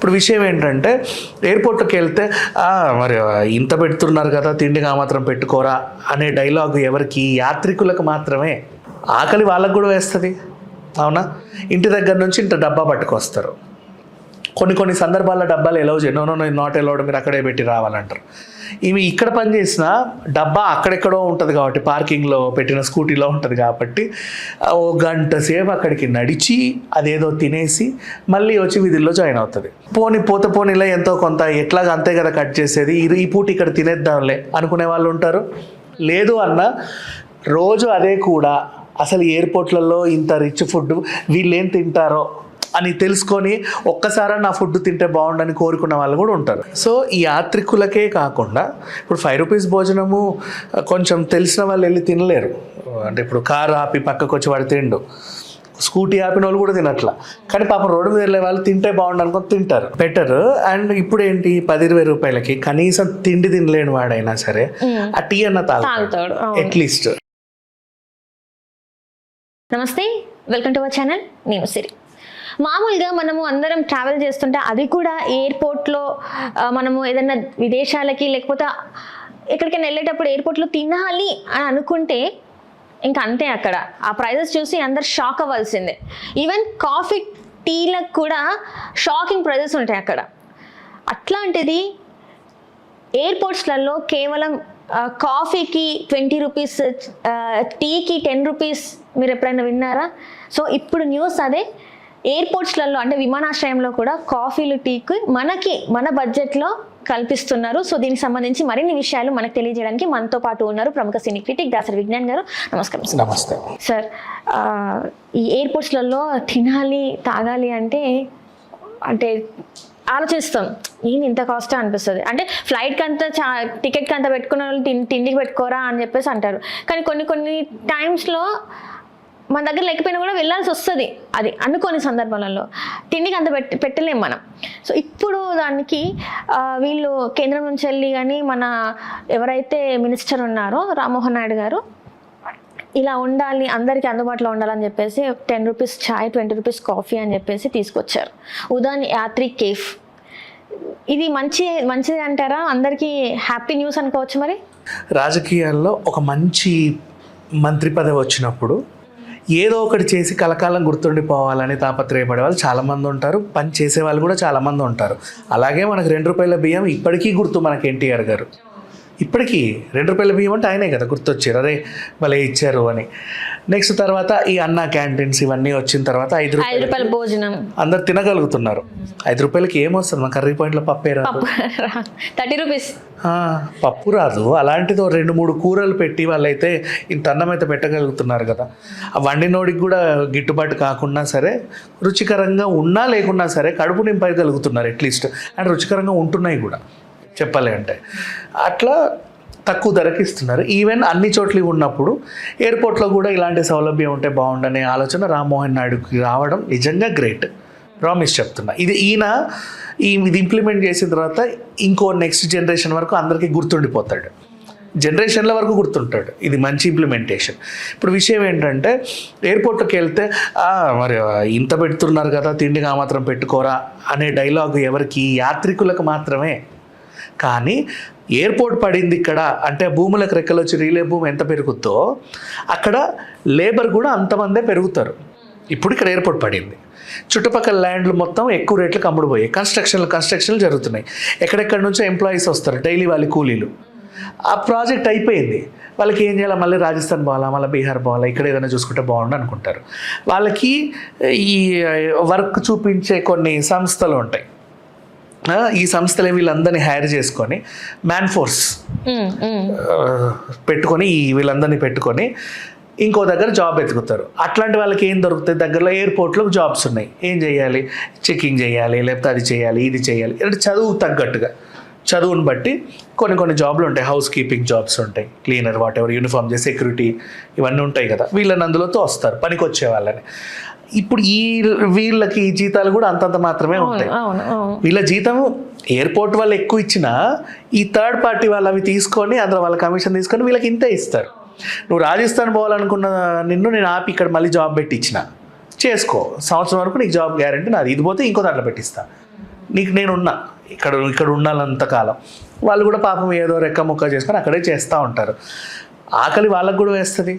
ఇప్పుడు విషయం ఏంటంటే ఎయిర్పోర్ట్కి వెళ్తే మరి ఇంత పెడుతున్నారు కదా తిండికి ఆ మాత్రం పెట్టుకోరా అనే డైలాగ్ ఎవరికి? యాత్రికులకు మాత్రమే. ఆకలి వాళ్ళకు కూడా వేస్తుంది, అవునా? ఇంటి దగ్గర నుంచి ఇంత డబ్బా పట్టుకొస్తారు. కొన్ని సందర్భాల్లో డబ్బాలు ఎలవ్ చేయను, నో నాట్ ఎలౌడ్, మీరు అక్కడే పెట్టి రావాలంటారు. ఇవి ఇక్కడ పనిచేసిన డబ్బా అక్కడెక్కడో ఉంటుంది కాబట్టి, పార్కింగ్లో పెట్టిన స్కూటీలో ఉంటుంది కాబట్టి ఓ గంట సేపు అక్కడికి నడిచి అదేదో తినేసి మళ్ళీ వచ్చి విధుల్లో జాయిన్ అవుతుంది. పోనీలో ఎంతో కొంత ఎట్లాగా అంతే కదా కట్ చేసేది, ఈ పూట ఇక్కడ తినేద్దాంలే అనుకునే వాళ్ళు ఉంటారు. లేదు అన్న రోజు అదే కూడా అసలు ఎయిర్పోర్ట్లలో ఇంత రిచ్ ఫుడ్ వీళ్ళేం తింటారో అని తెలుసుకొని ఒక్కసారి నా ఫుడ్ తింటే బాగుండని కోరుకున్న వాళ్ళు కూడా ఉంటారు. సో ఈ యాత్రికులకే కాకుండా ఇప్పుడు 5 రూపీస్ భోజనము కొంచెం తెలిసిన వాళ్ళు వెళ్ళి తినలేరు. అంటే ఇప్పుడు కారు ఆపి పక్కకు వచ్చి వాడు తిండు, స్కూటీ ఆపిన వాళ్ళు కూడా తినట్లా. కానీ పాపం రోడ్డు మీద వెళ్ళే వాళ్ళు తింటే బాగుండు అనుకొని తింటారు, బెటర్. అండ్ ఇప్పుడు ఏంటి 10-20 రూపాయలకి కనీసం తిండి తినలేని వాడైనా సరే ఆ టీ అన్న తాగుతాడు అట్లీస్ట్. నమస్తే, వెల్కమ్ టు అవర్ ఛానల్. నేను సిరి. మామూలుగా మనము అందరం ట్రావెల్ చేస్తుంటే, అది కూడా ఎయిర్పోర్ట్లో మనము ఏదైనా విదేశాలకి లేకపోతే ఎక్కడికైనా వెళ్ళేటప్పుడు ఎయిర్పోర్ట్లో తినాలి అని అనుకుంటే ఇంకా అంతే, అక్కడ ఆ ప్రైజెస్ చూసి అందరు షాక్ అవ్వాల్సిందే. ఈవెన్ కాఫీ టీలకు కూడా షాకింగ్ ప్రైజెస్ ఉంటాయి అక్కడ. అట్లాంటిది ఎయిర్పోర్ట్స్లలో కేవలం కాఫీకి 20 రూపీస్, టీకి 10 రూపీస్, మీరు ఎప్పుడైనా విన్నారా? సో ఇప్పుడు న్యూస్ అదే, ఎయిర్పోర్ట్స్లలో అంటే విమానాశ్రయంలో కూడా కాఫీలు, టీకి మన బడ్జెట్లో కల్పిస్తున్నారు. సో దీనికి సంబంధించి మరిన్ని విషయాలు మనకు తెలియజేయడానికి మనతో పాటు ఉన్నారు ప్రముఖ సినీ క్రిటిక్ దాసరి విజ్ఞాన్ గారు. నమస్కారం. నమస్తే సార్. ఈ ఎయిర్పోర్ట్స్లలో తినాలి తాగాలి అంటే ఆలోచిస్తాం, ఈయన ఇంత కాస్ట్ అనిపిస్తుంది. అంటే ఫ్లైట్కి అంతా టికెట్కి అంత పెట్టుకున్న వాళ్ళు తిండికి పెట్టుకోరా అని చెప్పేసి అంటారు. కానీ కొన్ని టైమ్స్లో మన దగ్గర లేకపోయినా కూడా వెళ్ళాల్సి వస్తుంది. అది అనుకోని సందర్భాలలో తిండికి అంత పెట్టలేం మనం. సో ఇప్పుడు దానికి వీళ్ళు కేంద్రం నుంచి వెళ్ళి కానీ మన ఎవరైతే మినిస్టర్ ఉన్నారో రామ్మోహన్ నాయుడు గారు ఇలా ఉండాలి, అందరికీ అందుబాటులో ఉండాలని చెప్పేసి 10 రూపీస్ ఛాయ్, 20 రూపీస్ కాఫీ అని చెప్పేసి తీసుకొచ్చారు. ఉదాన్ యాత్రి కేఫ్. ఇది మంచిది అంటారా? అందరికీ హ్యాపీ న్యూస్ అనుకోవచ్చు. మరి రాజకీయాల్లో ఒక మంచి మంత్రి పదవి వచ్చినప్పుడు ఏదో ఒకటి చేసి కలకాలం గుర్తుండిపోవాలని తాపత్రయపడే వాళ్ళు చాలామంది ఉంటారు, పని చేసే వాళ్ళు కూడా చాలామంది ఉంటారు. అలాగే మనకు 2 రూపాయల బియ్యం ఇప్పటికీ గుర్తు. మనకి ఎన్టీఆర్ గారు ఇప్పటికీ 2 రూపాయల బియ్యం అంటే ఆయనే కదా గుర్తొచ్చారు, అదే వాళ్ళే ఇచ్చారు అని. నెక్స్ట్ తర్వాత ఈ అన్నా క్యాంటీన్స్ ఇవన్నీ వచ్చిన తర్వాత 5 రూపాయల భోజనం అందరు తినగలుగుతున్నారు. 5 రూపాయలకి ఏమొస్తుంది? మన కర్రీ పాయింట్లో పప్పే రాదు, 30 రూపీస్ పప్పు రాదు. అలాంటిది 2-3 కూరలు పెట్టి వాళ్ళైతే ఇంత అన్నం అయితే పెట్టగలుగుతున్నారు కదా. ఆ వండినోడికి కూడా గిట్టుబాటు కాకున్నా సరే, రుచికరంగా ఉన్నా లేకున్నా సరే కడుపు నింపగలుగుతున్నారు అట్లీస్ట్. అండ్ రుచికరంగా ఉంటున్నాయి కూడా చెప్పాలి అంటే. అట్లా తక్కువ ధరకి ఇస్తున్నారు. ఈవెన్ అన్ని చోట్ల ఉన్నప్పుడు ఎయిర్పోర్ట్లో కూడా ఇలాంటి సౌలభ్యం ఉంటే బాగుండనే ఆలోచన రామ్మోహన్ నాయుడుకి రావడం నిజంగా గ్రేట్. ప్రామిస్ చెప్తున్నా, ఇది ఇంప్లిమెంట్ చేసిన తర్వాత ఇంకో నెక్స్ట్ జనరేషన్ వరకు అందరికీ గుర్తుండిపోతాడు, జనరేషన్ల వరకు గుర్తుంటాడు. ఇది మంచి ఇంప్లిమెంటేషన్. ఇప్పుడు విషయం ఏంటంటే ఎయిర్పోర్ట్కి వెళ్తే మరి ఇంత పెడుతున్నారు కదా తిండికి ఆ మాత్రం పెట్టుకోరా అనే డైలాగ్ ఎవరికి? యాత్రికులకు మాత్రమే. కానీ ఎయిర్పోర్ట్ పడింది ఇక్కడ అంటే భూములకు రెక్కలు వచ్చి రీలే భూమి ఎంత పెరుగుద్దో అక్కడ లేబర్ కూడా అంతమందే పెరుగుతారు. ఇప్పుడు ఇక్కడ ఎయిర్పోర్ట్ పడింది, చుట్టుపక్కల ల్యాండ్లు మొత్తం ఎక్కువ రేట్లకు అమ్ముడుపోయాయి, కన్స్ట్రక్షన్లు జరుగుతున్నాయి, ఎక్కడెక్కడి నుంచో ఎంప్లాయీస్ వస్తారు, డైలీ వాళ్ళ కూలీలు. ఆ ప్రాజెక్ట్ అయిపోయింది, వాళ్ళకి ఏం చేయాలి? మళ్ళీ రాజస్థాన్ పోవాలా, మళ్ళీ బీహార్ పోవాలా, ఇక్కడ ఏదైనా చూసుకుంటే బాగుండు అనుకుంటారు. వాళ్ళకి ఈ వర్క్ చూపించే కొన్ని సంస్థలు ఉంటాయి. ఈ సంస్థలే వీళ్ళందరినీ హైర్ చేసుకొని మ్యాన్ ఫోర్స్ పెట్టుకొని వీళ్ళందరినీ పెట్టుకొని ఇంకో దగ్గర జాబ్ ఎత్తుకుతారు. అట్లాంటి వాళ్ళకి ఏం దొరుకుతాయి? దగ్గరలో ఎయిర్పోర్ట్లో జాబ్స్ ఉన్నాయి, ఏం చేయాలి? చెకింగ్ చేయాలి, లేకపోతే అది చేయాలి, ఇది చేయాలి. అంటే చదువు తగ్గట్టుగా, చదువుని బట్టి కొన్ని జాబ్లు ఉంటాయి. హౌస్ కీపింగ్ జాబ్స్ ఉంటాయి, క్లీనర్, వాట్ ఎవర్, యూనిఫామ్ చేసి సెక్యూరిటీ, ఇవన్నీ ఉంటాయి కదా. వీళ్ళని అందులోతో వస్తారు పనికి వచ్చే వాళ్ళని. ఇప్పుడు వీళ్ళకి జీతాలు కూడా అంతంత మాత్రమే ఉంటాయి. వీళ్ళ జీతం ఎయిర్పోర్ట్ వాళ్ళు ఎక్కువ ఇచ్చినా ఈ థర్డ్ పార్టీ వాళ్ళు అవి తీసుకొని అందులో వాళ్ళ కమిషన్ తీసుకొని వీళ్ళకి ఇంతే ఇస్తారు. నువ్వు రాజస్థాన్ పోవాలనుకున్న నేను ఆపి ఇక్కడ మళ్ళీ జాబ్ పెట్టి ఇచ్చిన, చేసుకో, సంవత్సరం వరకు నీకు జాబ్ గ్యారంటీ నాది, ఇది పోతే ఇంకో దాంట్లో పెట్టిస్తా, నేనున్నా ఇక్కడ ఉండాలంతకాలం. వాళ్ళు కూడా పాపం ఏదో రెక్క ముక్క చేసుకొని అక్కడే చేస్తూ ఉంటారు. ఆకలి వాళ్ళకు కూడా వేస్తుంది,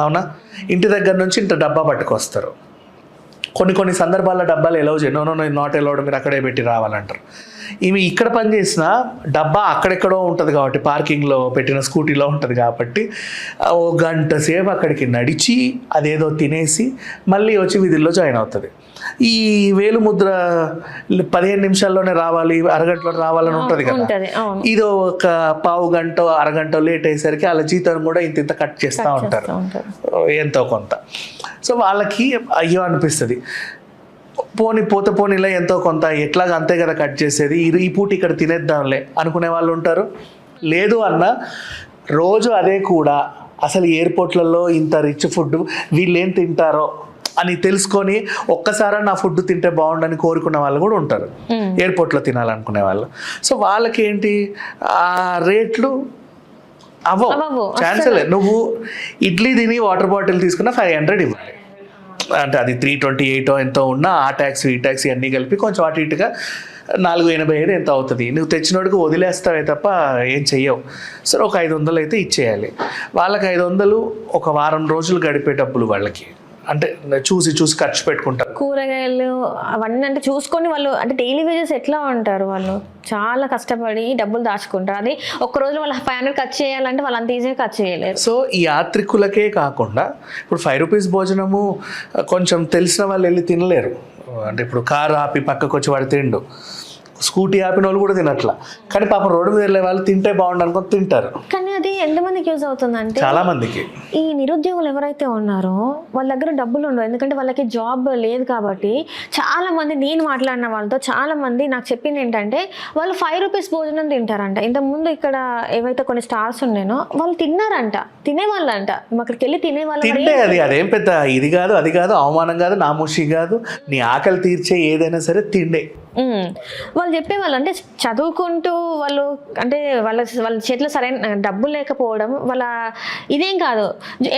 అవునా? ఇంటి దగ్గర నుంచి ఇంత డబ్బా పట్టుకొస్తారు. కొన్ని సందర్భాల్లో డబ్బాలు ఎలవ్ చేయను, నాట్ ఎలౌడ్, మీరు అక్కడే పెట్టి రావాలంటారు. ఇవి ఇక్కడ పనిచేసిన డబ్బా అక్కడెక్కడో ఉంటుంది కాబట్టి, పార్కింగ్లో పెట్టిన స్కూటీలో ఉంటుంది కాబట్టి, ఓ గంట సేపు అక్కడికి నడిచి అదేదో తినేసి మళ్ళీ వచ్చి విధుల్లో జాయిన్ అవుతుంది. ఈ వేలు ముద్ర 15 నిమిషాల్లోనే రావాలి, అరగంటలో రావాలని ఉంటుంది కదా. ఇది ఒక పావు గంట అరగంట లేట్ అయ్యేసరికి వాళ్ళ జీతం కూడా ఇంత కట్ చేస్తూ ఉంటారు ఎంతో కొంత. సో వాళ్ళకి అయ్యో అనిపిస్తుంది, పోనీలా ఎంతో కొంత ఎట్లాగా అంతే కదా కట్ చేసేది, ఈ పూట ఇక్కడ తినేద్దాంలే అనుకునే వాళ్ళు ఉంటారు. లేదు అన్న రోజు అదే కూడా అసలు ఎయిర్పోర్ట్లలో ఇంత రిచ్ ఫుడ్ వీళ్ళు ఏం తింటారో అని తెలుసుకొని ఒక్కసారి నా ఫుడ్ తింటే బాగుండని కోరుకున్న వాళ్ళు కూడా ఉంటారు, ఎయిర్పోర్ట్లో తినాలనుకునే వాళ్ళు. సో వాళ్ళకి ఏంటి ఆ రేట్లు అవ్వవు, ఛాన్సలే. నువ్వు ఇడ్లీ తిని వాటర్ బాటిల్ తీసుకున్న 500 ఇవ్వాలి, అంటే అది 328 ఎంతో ఉన్నా ఆ ట్యాక్స్ ఈ ట్యాక్స్ అన్నీ కలిపి కొంచెం అటు ఇటుగా 485 ఎంత అవుతుంది. నువ్వు తెచ్చినోడికి వదిలేస్తావే తప్ప ఏం చెయ్యవు. సరే ఒక 500 అయితే ఇచ్చేయాలి. వాళ్ళకి 500 ఒక వారం రోజులు గడిపే డబ్బులు వాళ్ళకి, అంటే చూసి ఖర్చు పెట్టుకుంటారు. కూరగాయలు అవన్నీ అంటే చూసుకొని వాళ్ళు, అంటే డైలీ వేజెస్ ఎట్లా ఉంటారు వాళ్ళు, చాలా కష్టపడి డబ్బులు దాచుకుంటారు. అది ఒక్క రోజులో వాళ్ళు 500 ఖర్చు చేయాలంటే వాళ్ళు అంత ఈజీగా ఖర్చు చేయలేరు. సో ఈ యాత్రికులకే కాకుండా ఇప్పుడు 5 రూపీస్ భోజనము కొంచెం తెలిసిన వాళ్ళు వెళ్ళి తినలేరు. అంటే ఇప్పుడు కారు ఆపి పక్కకు వచ్చి వాడు తిండు, స్కూటీ ఆపిన వాళ్ళు కూడా తినట్లా. కానీ పాపం రోడ్డు మీద వెళ్ళే వాళ్ళు తింటే బాగుండు అనుకో తింటారు. కానీ అది ఎంతమందికి యూజ్ అవుతుందంటే చాలా మందికి. ఈ నిరుద్యోగులు ఎవరైతే ఉన్నారో వాళ్ళ దగ్గర డబ్బులు ఉండవు, ఎందుకంటే వాళ్ళకి జాబ్ లేదు కాబట్టి. చాలా మంది, నేను మాట్లాడిన వాళ్ళతో చాలా మంది నాకు చెప్పింది ఏంటంటే వాళ్ళు 5 రూపీస్ భోజనం తింటారంట. ఇంతకుముందు ఇక్కడ ఏవైతే కొన్ని స్టాల్స్ ఉన్నాయో వాళ్ళు తినేవాళ్ళంట, అక్కడికి వెళ్ళి తినేవాళ్ళు. తింటే అదేం పెద్ద ఇది కాదు, అది కాదు, అవమానం కాదు, నామూషి కాదు. నీ ఆకలి తీర్చే ఏదైనా సరే తిండే. వాళ్ళు చెప్పేవాళ్ళు అంటే చదువుకుంటూ వాళ్ళు, అంటే వాళ్ళ చేతిలో సరైన డబ్బులు లేకపోవడం వాళ్ళ ఇదేం కాదు,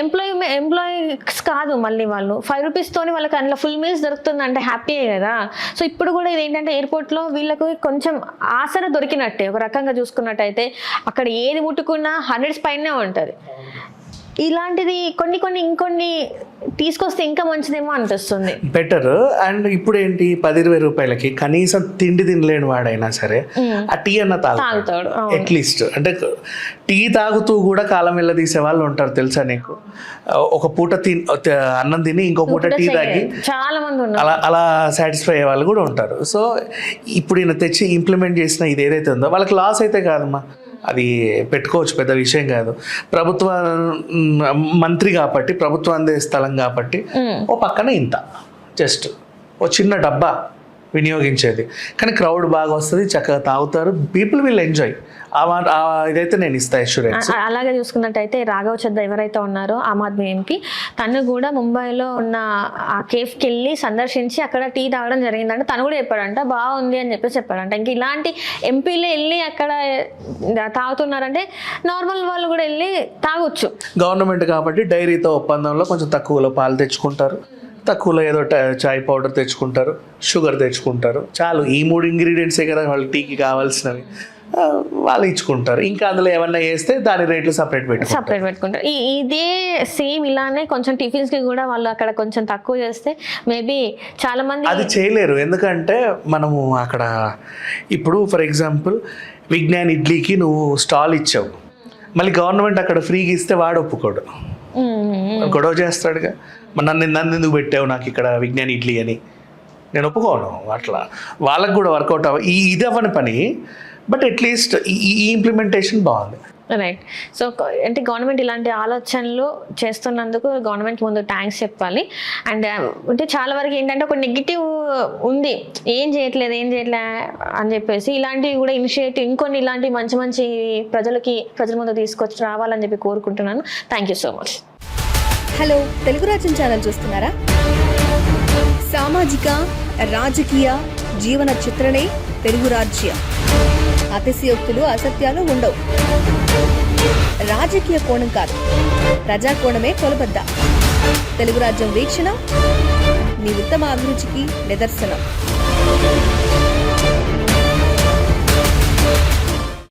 ఎంప్లాయీస్ కాదు. మళ్ళీ వాళ్ళు 5 రూపీస్తోని వాళ్ళకి అందులో ఫుల్ మీల్స్ దొరుకుతుంది అంటే హ్యాపీయే కదా. సో ఇప్పుడు కూడా ఇదేంటంటే ఎయిర్పోర్ట్లో వీళ్ళకు కొంచెం ఆసరా దొరికినట్టే ఒక రకంగా చూసుకున్నట్టయితే. అక్కడ ఏది ముట్టుకున్నా 100s పైనే ఉంటుంది. ఇలాంటిది ఇంకొన్ని తీసుకొస్తే ఇంకా మంచిదేమో అనిపిస్తుంది, బెటర్. అండ్ ఇప్పుడు ఏంటి 10-20 రూపాయలకి కనీసం తిండి తినలేని వాడైనా సరే ఆ టీ అన్న తాగుతాడు అట్లీస్ట్. అంటే టీ తాగుతూ కూడా కాలం వెళ్ళ తీసే వాళ్ళు ఉంటారు తెలుసా నీకు. ఒక పూట అన్నం తిని ఇంకో పూట టీ తాగి చాలా మంది ఉన్నారు, అలా సాటిస్ఫై అయ్యే వాళ్ళు కూడా ఉంటారు. సో ఇప్పుడు ఈయన తెచ్చి ఇంప్లిమెంట్ చేసిన ఇది ఏదైతే ఉందో వాళ్ళకి లాస్ అయితే కాదమ్మా, అది పెట్టుకోవచ్చు, పెద్ద విషయం కాదు. ప్రభుత్వ మంత్రి కాబట్టి, ప్రభుత్వం అందే స్థలం కాబట్టి ఓ పక్కన ఇంత జస్ట్ ఓ చిన్న డబ్బా వినియోగించేది. కానీ క్రౌడ్ బాగా వస్తుంది, చక్కగా తాగుతారు, పీపుల్ విల్ ఎంజాయ్. ఇదైతే నేను ఇస్తా అష్యూరెన్స్. అలాగే చూసుకున్నట్టయితే రాఘవ్ చద్దా ఎవరైతే ఉన్నారో ఆమ్ ఆద్మీ ఎంపీ, తను కూడా ముంబైలో ఉన్న ఆ కేఫ్కి వెళ్ళి సందర్శించి అక్కడ టీ తాగడం జరిగిందంటే తను కూడా చెప్పాడంట బాగుంది అని చెప్పాడంట. ఇంక ఇలాంటి ఎంపీలు వెళ్ళి అక్కడ తాగుతున్నారంటే నార్మల్ వాళ్ళు కూడా వెళ్ళి తాగొచ్చు. గవర్నమెంట్ కాబట్టి డైరీతో ఒప్పందంలో కొంచెం తక్కువలో పాలు తెచ్చుకుంటారు, తక్కువలో ఏదో చాయ్ పౌడర్ తెచ్చుకుంటారు, షుగర్ తెచ్చుకుంటారు, చాలు. ఈ 3 ఇంగ్రీడియంట్సే కదా వాళ్ళు టీకి కావాల్సినవి, వాళ్ళు ఇచ్చుకుంటారు. ఇంకా అందులో ఏమన్నా వేస్తే దాని రేట్లు సపరేట్ పెట్టుకుంటారు. ఇదే సేమ్ ఇలానే కొంచెం టిఫిన్స్కి కూడా వాళ్ళు అక్కడ కొంచెం తక్కువ చేస్తే మేబీ చాలా మంది అది చేయలేరు. ఎందుకంటే మనము అక్కడ ఇప్పుడు ఫర్ ఎగ్జాంపుల్ విజ్ఞాన్ ఇడ్లీకి నువ్వు స్టాల్ ఇచ్చావు, మళ్ళీ గవర్నమెంట్ అక్కడ ఫ్రీగా ఇస్తే వాడు ఒప్పుకోడు, గొడవ చేస్తాడుగా. నన్ను ఎందుకు పెట్టావు నాకు ఇక్కడ విజ్ఞాన్ ఇడ్లీ అని, నేను ఒప్పుకోను. అట్లా వాళ్ళకు కూడా వర్కౌట్ ఇది అవ్వని పని. బట్ అట్లీస్ట్ ఈ ఇంప్లిమెంటేషన్ బాగుంది, రైట్. సో అంటే గవర్నమెంట్ ఇలాంటి ఆలోచనలు చేస్తున్నందుకు గవర్నమెంట్ ముందు థ్యాంక్స్ చెప్పాలి. అండ్ అంటే చాలా వరకు ఏంటంటే ఒక నెగిటివ్ ఉంది, ఏం చేయట్లేదు అని చెప్పేసి. ఇలాంటివి కూడా ఇనిషియేటివ్ ఇంకొన్ని ఇలాంటి మంచి ప్రజల ముందు తీసుకొచ్చి రావాలని చెప్పి కోరుకుంటున్నాను. Thank you so much. Hello, Telugu రాజ్యం ఛానల్ చూస్తున్నారా? సామాజిక రాజకీయ జీవన చిత్రణే తెలుగు రాజ్యం. అతిశయోక్తులు అసత్యాలు ఉండవు. రాజకీయ కోణం కాదు, ప్రజా కోణమే కొలబద్ద. తెలుగు రాజ్యం వీక్షణ నీ ఉత్తమ అభిరుచికి నిదర్శనం.